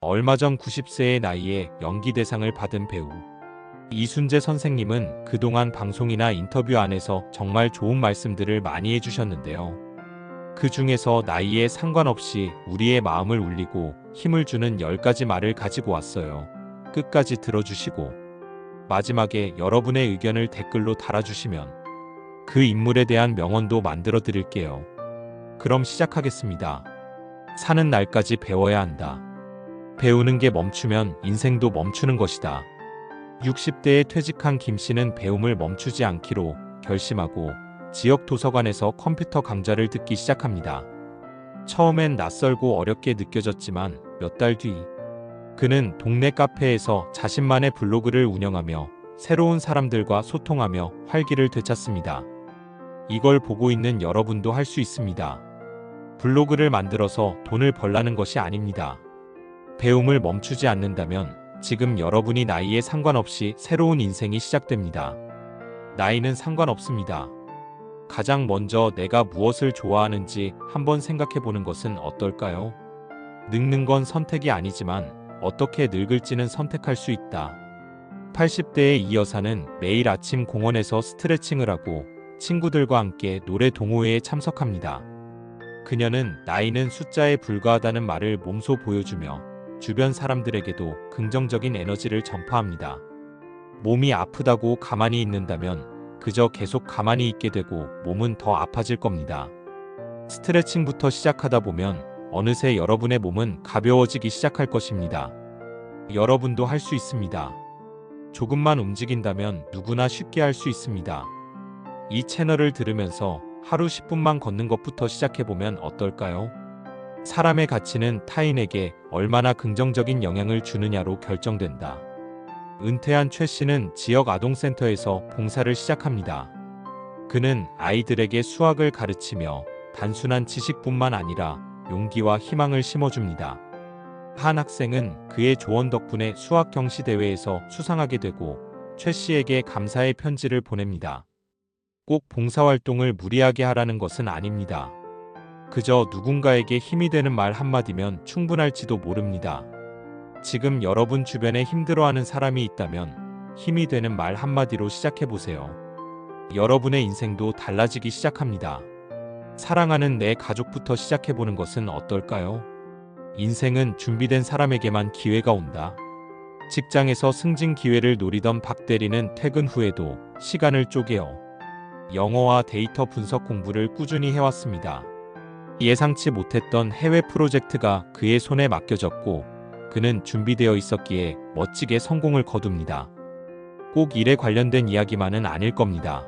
얼마 전 90세의 나이에 연기 대상을 받은 배우 이순재 선생님은 그동안 방송이나 인터뷰 안에서 정말 좋은 말씀들을 많이 해주셨는데요. 그 중에서 나이에 상관없이 우리의 마음을 울리고 힘을 주는 10가지 말을 가지고 왔어요. 끝까지 들어주시고 마지막에 여러분의 의견을 댓글로 달아주시면 그 인물에 대한 명언도 만들어 드릴게요. 그럼 시작하겠습니다. 사는 날까지 배워야 한다. 배우는 게 멈추면 인생도 멈추는 것이다. 60대에 퇴직한 김 씨는 배움을 멈추지 않기로 결심하고 지역 도서관에서 컴퓨터 강좌를 듣기 시작합니다. 처음엔 낯설고 어렵게 느껴졌지만 몇 달 뒤 그는 동네 카페에서 자신만의 블로그를 운영하며 새로운 사람들과 소통하며 활기를 되찾습니다. 이걸 보고 있는 여러분도 할 수 있습니다. 블로그를 만들어서 돈을 벌라는 것이 아닙니다. 배움을 멈추지 않는다면 지금 여러분이 나이에 상관없이 새로운 인생이 시작됩니다. 나이는 상관없습니다. 가장 먼저 내가 무엇을 좋아하는지 한번 생각해 보는 것은 어떨까요? 늙는 건 선택이 아니지만 어떻게 늙을지는 선택할 수 있다. 80대의 이 여사는 매일 아침 공원에서 스트레칭을 하고 친구들과 함께 노래 동호회에 참석합니다. 그녀는 나이는 숫자에 불과하다는 말을 몸소 보여주며 주변 사람들에게도 긍정적인 에너지를 전파합니다. 몸이 아프다고 가만히 있는다면 그저 계속 가만히 있게 되고 몸은 더 아파질 겁니다. 스트레칭부터 시작하다 보면 어느새 여러분의 몸은 가벼워지기 시작할 것입니다. 여러분도 할 수 있습니다. 조금만 움직인다면 누구나 쉽게 할 수 있습니다. 이 채널을 들으면서 하루 10분만 걷는 것부터 시작해보면 어떨까요? 사람의 가치는 타인에게 얼마나 긍정적인 영향을 주느냐로 결정된다. 은퇴한 최 씨는 지역 아동센터에서 봉사를 시작합니다. 그는 아이들에게 수학을 가르치며 단순한 지식뿐만 아니라 용기와 희망을 심어줍니다. 한 학생은 그의 조언 덕분에 수학 경시 대회에서 수상하게 되고 최 씨에게 감사의 편지를 보냅니다. 꼭 봉사활동을 무리하게 하라는 것은 아닙니다. 그저 누군가에게 힘이 되는 말 한마디면 충분할지도 모릅니다. 지금 여러분 주변에 힘들어하는 사람이 있다면 힘이 되는 말 한마디로 시작해보세요. 여러분의 인생도 달라지기 시작합니다. 사랑하는 내 가족부터 시작해보는 것은 어떨까요? 인생은 준비된 사람에게만 기회가 온다. 직장에서 승진 기회를 노리던 박 대리는 퇴근 후에도 시간을 쪼개어 영어와 데이터 분석 공부를 꾸준히 해왔습니다. 예상치 못했던 해외 프로젝트가 그의 손에 맡겨졌고 그는 준비되어 있었기에 멋지게 성공을 거둡니다. 꼭 일에 관련된 이야기만은 아닐 겁니다.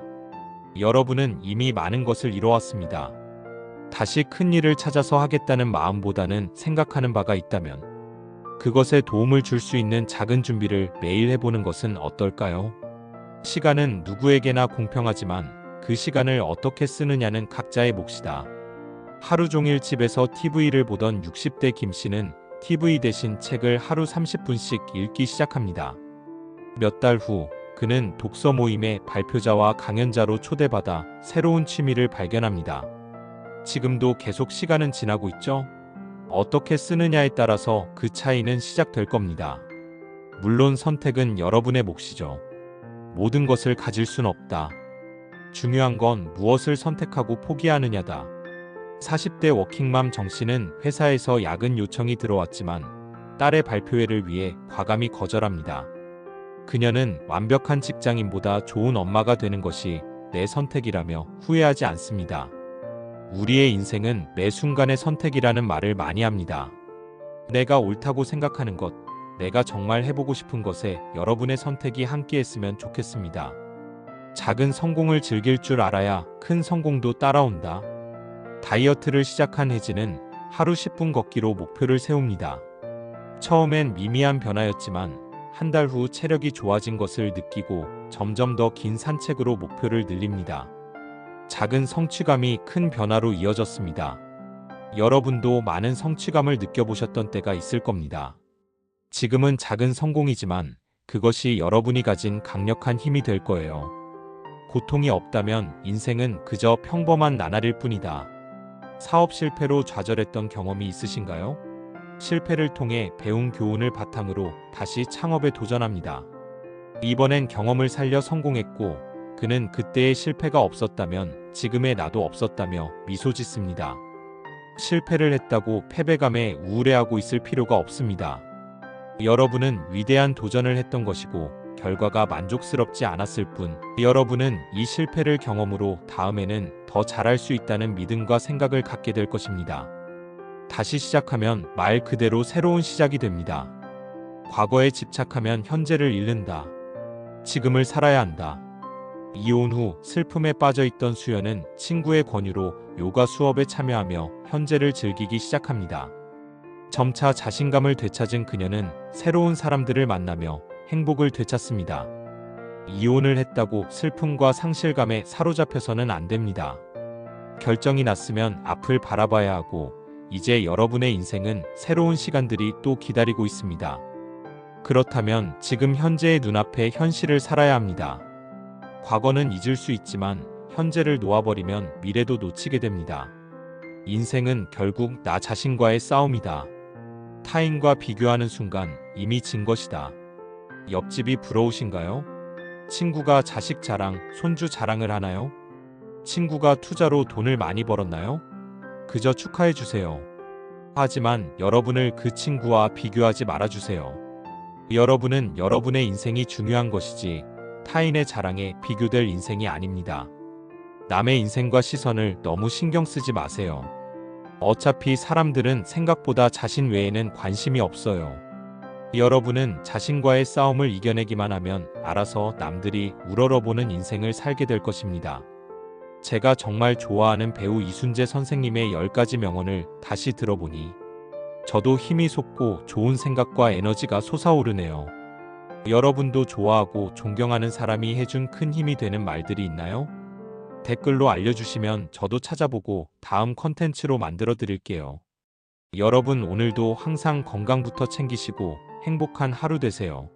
여러분은 이미 많은 것을 이뤄왔습니다. 다시 큰 일을 찾아서 하겠다는 마음보다는 생각하는 바가 있다면 그것에 도움을 줄 수 있는 작은 준비를 매일 해보는 것은 어떨까요? 시간은 누구에게나 공평하지만 그 시간을 어떻게 쓰느냐는 각자의 몫이다. 하루 종일 집에서 TV를 보던 60대 김 씨는 TV 대신 책을 하루 30분씩 읽기 시작합니다. 몇 달 후 그는 독서 모임의 발표자와 강연자로 초대받아 새로운 취미를 발견합니다. 지금도 계속 시간은 지나고 있죠? 어떻게 쓰느냐에 따라서 그 차이는 시작될 겁니다. 물론 선택은 여러분의 몫이죠. 모든 것을 가질 순 없다. 중요한 건 무엇을 선택하고 포기하느냐다. 40대 워킹맘 정 씨는 회사에서 야근 요청이 들어왔지만 딸의 발표회를 위해 과감히 거절합니다. 그녀는 완벽한 직장인보다 좋은 엄마가 되는 것이 내 선택이라며 후회하지 않습니다. 우리의 인생은 매 순간의 선택이라는 말을 많이 합니다. 내가 옳다고 생각하는 것, 내가 정말 해보고 싶은 것에 여러분의 선택이 함께했으면 좋겠습니다. 작은 성공을 즐길 줄 알아야 큰 성공도 따라온다. 다이어트를 시작한 혜진은 하루 10분 걷기로 목표를 세웁니다. 처음엔 미미한 변화였지만 한 달 후 체력이 좋아진 것을 느끼고 점점 더 긴 산책으로 목표를 늘립니다. 작은 성취감이 큰 변화로 이어졌습니다. 여러분도 많은 성취감을 느껴보셨던 때가 있을 겁니다. 지금은 작은 성공이지만 그것이 여러분이 가진 강력한 힘이 될 거예요. 고통이 없다면 인생은 그저 평범한 나날일 뿐이다. 사업 실패로 좌절했던 경험이 있으신가요? 실패를 통해 배운 교훈을 바탕으로 다시 창업에 도전합니다. 이번엔 경험을 살려 성공했고 그는 그때의 실패가 없었다면 지금의 나도 없었다며 미소 짓습니다. 실패를 했다고 패배감에 우울해하고 있을 필요가 없습니다. 여러분은 위대한 도전을 했던 것이고 결과가 만족스럽지 않았을 뿐, 여러분은 이 실패를 경험으로 다음에는 더 잘할 수 있다는 믿음과 생각을 갖게 될 것입니다. 다시 시작하면 말 그대로 새로운 시작이 됩니다. 과거에 집착하면 현재를 잃는다. 지금을 살아야 한다. 이혼 후 슬픔에 빠져있던 수연은 친구의 권유로 요가 수업에 참여하며 현재를 즐기기 시작합니다. 점차 자신감을 되찾은 그녀는 새로운 사람들을 만나며 행복을 되찾습니다. 이혼을 했다고 슬픔과 상실감에 사로잡혀서는 안 됩니다. 결정이 났으면 앞을 바라봐야 하고 이제 여러분의 인생은 새로운 시간들이 또 기다리고 있습니다. 그렇다면 지금 현재의 눈앞의 현실을 살아야 합니다. 과거는 잊을 수 있지만 현재를 놓아버리면 미래도 놓치게 됩니다. 인생은 결국 나 자신과의 싸움이다. 타인과 비교하는 순간 이미 진 것이다. 옆집이 부러우신가요? 친구가 자식 자랑, 손주 자랑을 하나요? 친구가 투자로 돈을 많이 벌었나요? 그저 축하해 주세요. 하지만 여러분을 그 친구와 비교하지 말아주세요. 여러분은 여러분의 인생이 중요한 것이지 타인의 자랑에 비교될 인생이 아닙니다. 남의 인생과 시선을 너무 신경 쓰지 마세요. 어차피 사람들은 생각보다 자신 외에는 관심이 없어요. 여러분은 자신과의 싸움을 이겨내기만 하면 알아서 남들이 우러러보는 인생을 살게 될 것입니다. 제가 정말 좋아하는 배우 이순재 선생님의 10가지 명언을 다시 들어보니 저도 힘이 솟고 좋은 생각과 에너지가 솟아오르네요. 여러분도 좋아하고 존경하는 사람이 해준 큰 힘이 되는 말들이 있나요? 댓글로 알려주시면 저도 찾아보고 다음 컨텐츠로 만들어 드릴게요. 여러분 오늘도 항상 건강부터 챙기시고 행복한 하루 되세요.